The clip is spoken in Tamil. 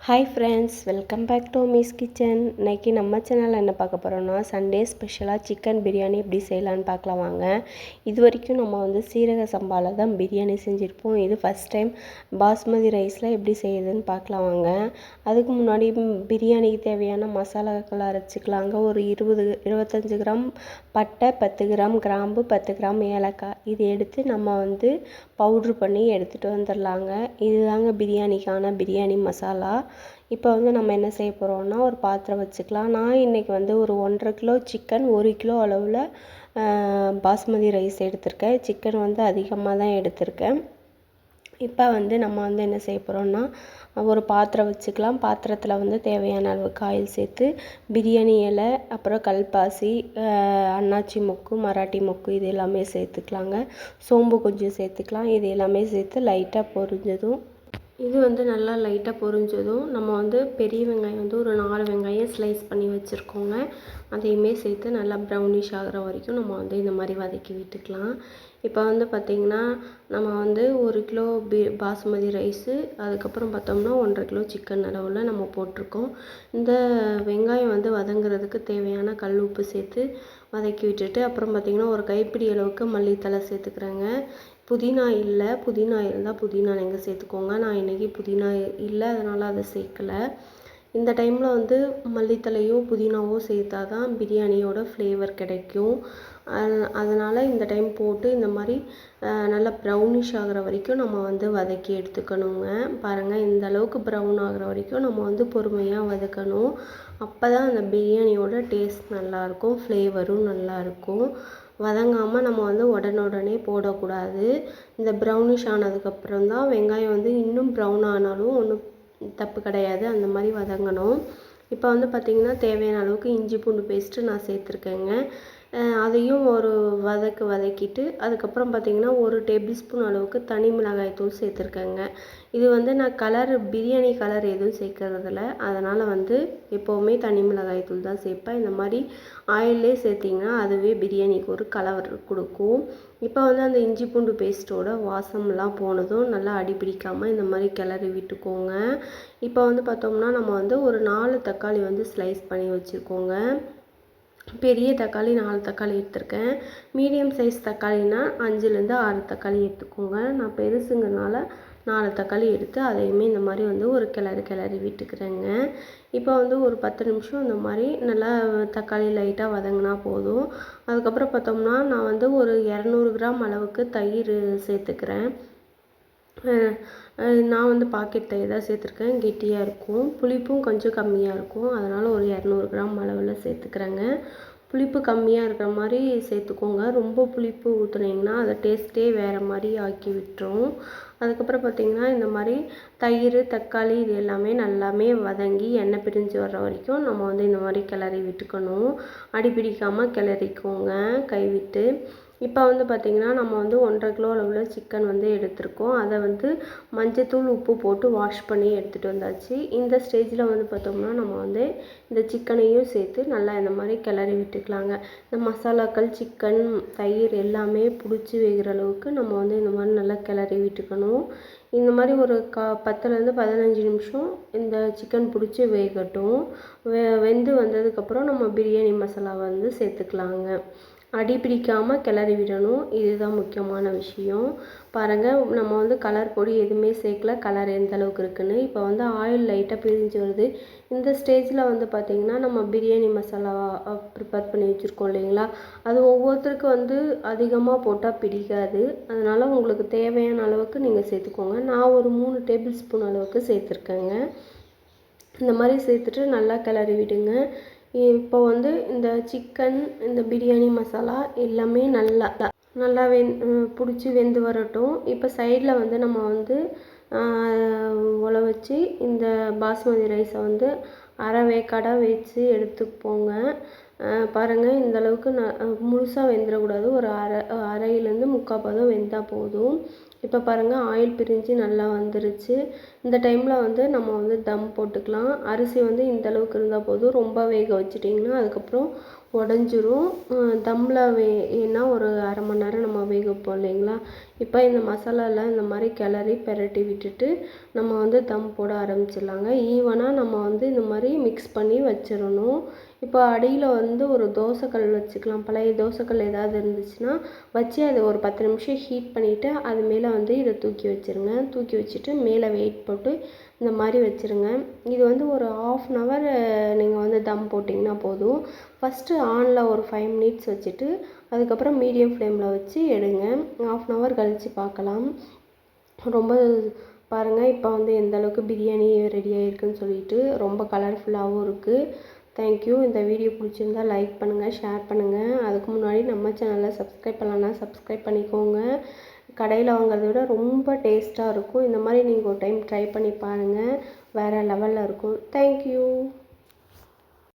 Hi friends, welcome back to Miss Kitchen. இன்றைக்கி நம்ம சேனலில் என்ன பார்க்க போகிறோன்னா, சண்டே ஸ்பெஷலாக சிக்கன் பிரியாணி எப்படி செய்யலான்னு பார்க்கலாம் வாங்க. இது வரைக்கும் நம்ம சீரக சம்பாவில் தான் பிரியாணி செஞ்சுருப்போம். இது ஃபஸ்ட் டைம் பாஸ்மதி ரைஸில் எப்படி செய்யுதுன்னு பார்க்கலாம் வாங்க. அதுக்கு முன்னாடி பிரியாணிக்கு தேவையான மசாலாக்களை அரைச்சிக்கலாங்க. ஒரு 25 கிராம் பட்டை, 10 கிராம் கிராம்பு, 10 கிராம் ஏலக்காய் இது எடுத்து நம்ம பவுட்ரு பண்ணி எடுத்துகிட்டு வந்துடலாங்க. இதுதாங்க பிரியாணி மசாலா. இப்போ நம்ம என்ன செய்ய போகிறோம்னா, ஒரு பாத்திரம் வச்சுக்கலாம். நான் இன்றைக்கி ஒரு 1.5 கிலோ சிக்கன், 1 கிலோ அளவில் பாஸ்மதி ரைஸ் எடுத்திருக்கேன். சிக்கன் அதிகமாக தான் எடுத்திருக்கேன். இப்போ நம்ம என்ன செய்ய போகிறோம்னா, ஒரு பாத்திரம் வச்சுக்கலாம். பாத்திரத்தில் தேவையான அளவுக்கு ஆயில் சேர்த்து பிரியாணி இலை, அப்புறம் கல்பாசி, அன்னாச்சி மொக்கு, மராட்டி மொக்கு இது எல்லாமே சேர்த்துக்கலாங்க. சோம்பு கொஞ்சம் சேர்த்துக்கலாம். இது எல்லாமே சேர்த்து லைட்டாக பொரிஞ்சதும் இது நல்லா லைட்டாக பொரிஞ்சதும் நம்ம பெரிய வெங்காயம் ஒரு 4 வெங்காயம் ஸ்லைஸ் பண்ணி வச்சுருக்கோங்க. அதையுமே சேர்த்து நல்லா ப்ரௌனிஷ் ஆகிற வரைக்கும் நம்ம இந்த மாதிரி வதக்கி விட்டுக்கலாம். இப்போ பார்த்திங்கன்னா நம்ம 1 கிலோ பாஸ்மதி ரைஸு, அதுக்கப்புறம் பார்த்தோம்னா 1.5 கிலோ சிக்கன் அளவில் நம்ம போட்டிருக்கோம். இந்த வெங்காயம் வதங்குறதுக்கு தேவையான கல் உப்பு சேர்த்து வதக்கி விட்டுட்டு, அப்புறம் பார்த்திங்கன்னா ஒரு கைப்பிடி அளவுக்கு மல்லித்தலை சேர்த்துக்கிறேங்க. புதினா இல்லை, புதினா இருந்தால் புதினா நீங்கள் சேர்த்துக்கோங்க. நான் இன்றைக்கி புதினா இல்லை, அதனால் அதை சேர்க்கலை. இந்த டைமில் மல்லித்தலையோ புதினாவோ சேர்த்தா தான் பிரியாணியோட ஃப்ளேவர் கிடைக்கும். அதனால் இந்த டைம் போட்டு இந்த மாதிரி நல்லா ப்ரௌனிஷ் ஆகிற வரைக்கும் நம்ம வதக்கி எடுத்துக்கணுங்க. பாருங்கள், இந்த அளவுக்கு ப்ரௌன் ஆகிற வரைக்கும் நம்ம பொறுமையாக வதக்கணும். அப்போ தான் அந்த பிரியாணியோட டேஸ்ட் நல்லாயிருக்கும், ஃப்ளேவரும் நல்லாயிருக்கும். வதங்காமல் நம்ம உடனே போடக்கூடாது. இந்த ப்ரௌனிஷ் ஆனதுக்கப்புறம் தான் வெங்காயம் இன்னும் ப்ரௌன் ஆனாலும் ஒன்றும் தப்பு கிடையாது, அந்த மாதிரி வதங்கணும். இப்போ பார்த்திங்கன்னா தேவையான அளவுக்கு இஞ்சி பூண்டு பேஸ்ட்டு நான் சேர்த்துருக்கேங்க. அதையும் ஒரு வதக்கிட்டு அதுக்கப்புறம் பார்த்திங்கன்னா 1 டேபிள் ஸ்பூன் அளவுக்கு தனி மிளகாய் தூள் சேர்த்துருக்கேங்க. இது நான் பிரியாணி கலர் எதுவும் சேர்க்கறதில்ல, அதனால் எப்போவுமே தனி மிளகாய் தூள் தான் சேர்ப்பேன். இந்த மாதிரி ஆயிலே சேர்த்திங்கன்னா அதுவே பிரியாணிக்கு ஒரு கலர் கொடுக்கும். இப்போ அந்த இஞ்சி பூண்டு பேஸ்ட்டோட வாசம்லாம் போனதும் நல்லா அடிப்பிடிக்காமல் இந்த மாதிரி கிளறி விட்டுக்கோங்க. இப்போ பார்த்தோம்னா நம்ம ஒரு 4 தக்காளி ஸ்லைஸ் பண்ணி வச்சுருக்கோங்க. பெரிய தக்காளி 4 தக்காளி எடுத்திருக்கேன். மீடியம் சைஸ் தக்காளினா 5லேருந்து 6 தக்காளி எடுத்துக்கோங்க. நான் பெருசுங்கிறனால 4 தக்காளி எடுத்து அதையுமே இந்த மாதிரி ஒரு கிளறி விட்டுக்கிறேங்க. இப்போ ஒரு 10 நிமிஷம் இந்த மாதிரி நல்லா தக்காளி லைட்டாக வதங்கினா போதும். அதுக்கப்புறம் பார்த்தோம்னா நான் ஒரு 200 கிராம் அளவுக்கு தயிர் சேர்த்துக்கிறேன். நான் பாக்கெட் தயிர் தான் சேர்த்துருக்கேன், கெட்டியாக இருக்கும். புளிப்பும் கொஞ்சம் கம்மியாக இருக்கும், அதனால் ஒரு 200 கிராம் அளவில் சேர்த்துக்கிறேங்க. புளிப்பு கம்மியாக இருக்கிற மாதிரி சேர்த்துக்கோங்க. ரொம்ப புளிப்பு ஊற்றுனீங்கன்னா அதை டேஸ்ட்டே வேறு மாதிரி ஆக்கி விட்டுரும். அதுக்கப்புறம் பார்த்திங்கன்னா இந்த மாதிரி தயிர், தக்காளி இது எல்லாமே வதங்கி எண்ணெய் பிரிஞ்சு வர்ற வரைக்கும் நம்ம இந்த மாதிரி கிளறி விட்டுக்கணும். அடிப்பிடிக்காமல் கிளறிக்கோங்க கைவிட்டு. இப்போ பார்த்திங்கன்னா நம்ம 1.5 கிலோ அளவில் சிக்கன் எடுத்திருக்கோம். அதை மஞ்சத்தூள், உப்பு போட்டு வாஷ் பண்ணி எடுத்துகிட்டு வந்தாச்சு. இந்த ஸ்டேஜில் பார்த்தோம்னா நம்ம இந்த சிக்கனையும் சேர்த்து நல்லா இந்த மாதிரி கிளறி விட்டுக்கலாங்க. இந்த மசாலாக்கள், சிக்கன், தயிர் எல்லாமே பிடிச்சி வேகிற அளவுக்கு நம்ம இந்த மாதிரி நல்லா கிளறி விட்டுக்கணும். இந்த மாதிரி ஒரு 10லேருந்து 15 நிமிஷம் இந்த சிக்கன் பிடிச்சி வேகட்டும். வெந்து வந்ததுக்கப்புறம் நம்ம பிரியாணி மசாலா சேர்த்துக்கலாங்க. அடி பிடிக்காமல் கிளறி விடணும், இதுதான் முக்கியமான விஷயம். பாருங்கள், நம்ம கலர் பொடி எதுவுமே சேர்க்கல, கலர் எந்த அளவுக்கு இருக்குன்னு. இப்போ ஆயில் லைட்டாக பிரிஞ்சு வருது. இந்த ஸ்டேஜில் பார்த்திங்கன்னா நம்ம பிரியாணி மசாலா ப்ரிப்பேர் பண்ணி வச்சுருக்கோம் இல்லைங்களா, அது ஒவ்வொருத்தருக்கு அதிகமாக போட்டால் பிடிக்காது. அதனால் உங்களுக்கு தேவையான அளவுக்கு நீங்கள் சேர்த்துக்கோங்க. நான் ஒரு 3 டேபிள் ஸ்பூன் அளவுக்கு சேர்த்துருக்கேங்க. இந்த மாதிரி சேர்த்துட்டு நல்லா கிளறி விடுங்க. இப்போ இந்த சிக்கன், இந்த பிரியாணி மசாலா எல்லாமே நல்லா பிடிச்சி வெந்து வரட்டும். இப்போ சைடில் நம்ம உல வச்சு இந்த பாஸ்மதி ரைஸை அரை வேக்காடாக வச்சு எடுத்துப்போங்க. பாருங்கள், இந்தளவுக்கு முழுசாக வெந்துடக்கூடாது, ஒரு அரையிலேருந்து 3/4 பதம் வெந்தால் போதும். இப்போ பாருங்கள் ஆயில் பிரிஞ்சு நல்லா வந்துருச்சு. இந்த டைமில் வந்து நம்ம வந்து தம் போட்டுக்கலாம். அரிசி வந்து இந்த அளவுக்கு இருந்தால் போதும். ரொம்ப வேக வச்சிட்டிங்கன்னா அதுக்கப்புறம் உடஞ்சிரும். தம்மில் ஏன்னா ஒரு அரை மணி நேரம் நம்ம வேக வைப்போம் இல்லைங்களா. இப்போ இந்த மசாலாலாம் இந்த மாதிரி கிளறி பெரட்டி விட்டுட்டு நம்ம வந்து தம் போட ஆரம்பிச்சிடலாங்க. ஈவனாக நம்ம வந்து இந்த மாதிரி மிக்ஸ் பண்ணி வச்சிடணும். இப்போ அடியில் வந்து ஒரு தோசைக்கல் வச்சுக்கலாம். பழைய தோசைக்கல் ஏதாவது இருந்துச்சுன்னா வச்சு அதை ஒரு 10 நிமிஷம் ஹீட் பண்ணிவிட்டு அது மேலே வந்து இதை தூக்கி வச்சுருங்க. தூக்கி வச்சுட்டு மேலே வெயிட் போட்டு இந்த மாதிரி வச்சுருங்க. இது வந்து ஒரு 1/2 hour நீங்கள் வந்து தம் போட்டிங்கன்னா போதும். ஃபஸ்ட்டு ஆனில் ஒரு 5 minutes வச்சுட்டு அதுக்கப்புறம் மீடியம் ஃப்ளேமில் வச்சு எடுங்க. 1/2 hour கழித்து பார்க்கலாம். ரொம்ப பாருங்கள் இப்போ வந்து எந்த அளவுக்கு பிரியாணி ரெடி ஆகிருக்குன்னு சொல்லிட்டு ரொம்ப கலர்ஃபுல்லாகவும் இருக்குது. தேங்க்யூ. இந்த வீடியோ பிடிச்சிருந்தால் லைக் பண்ணுங்கள், ஷேர் பண்ணுங்கள். அதுக்கு முன்னாடி நம்ம சேனலை சப்ஸ்கிரைப் பண்ணலன்னா சப்ஸ்கிரைப் பண்ணிக்கோங்க. கடையில் வாங்குறத விட ரொம்ப டேஸ்ட்டாக இருக்கும். இந்த மாதிரி நீங்கள் ஒரு டைம் ட்ரை பண்ணி பாருங்கள். வேறு லெவலில் இருக்கும். தேங்க்யூ.